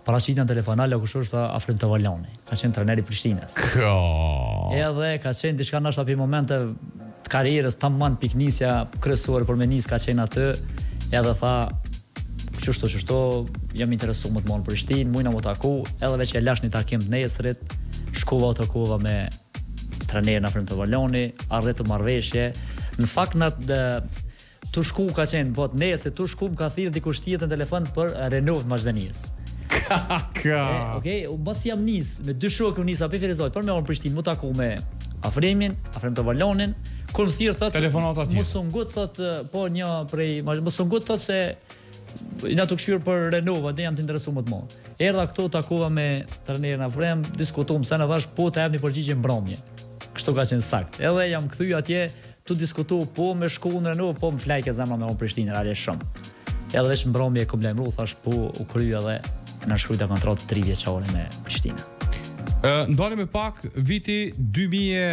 paraqitën telefonale kush është Afrim Tavaloni, ka qenë trajneri i Prishtinës. Edhe ka qenë diçka ndoshta për momente të karrierës tamam piknisja kryesore për me nis ka qenë aty, edhe tha çështo jam interesuar më të mon në Prishtinë, mujna më taku, edhe veç e lash një takim të nesrit, shkova u takova me trajnerin Afrim Tavaloni, arritëm marrëveshje. Në fakt tu shku ka qenë, po nesër tu shku më ka thirrë dikush tjetër në telefon për renovë të Maqedonisë. Okej, mbas jam nis me dy shokë nisa pe Ferizoj, për me orën Prishtinë, mu taku me Afrim Tavalonin, kur më thirr thotë telefonata atje. Mos u ngut thotë, po një prej mos u ngut thotë se na të këshyr për renova, dhe jam të interesuar më të madh. Erdha këtu takova me trajnerin Afrim, diskutuam se na thash po të japni përgjigje mbrëmje. Kështu ka qenë sakt. Edhe jam kthy atje tu diskutu po me shku në renova, po më flajke zemra me on Prishtinë realisht shumë. Edhe veç mbrëmje kom lajmëru, thash po u krye edhe na shkruajta kontratë 3 vjeçare me Prishtinë. Ndalim me pak viti 2000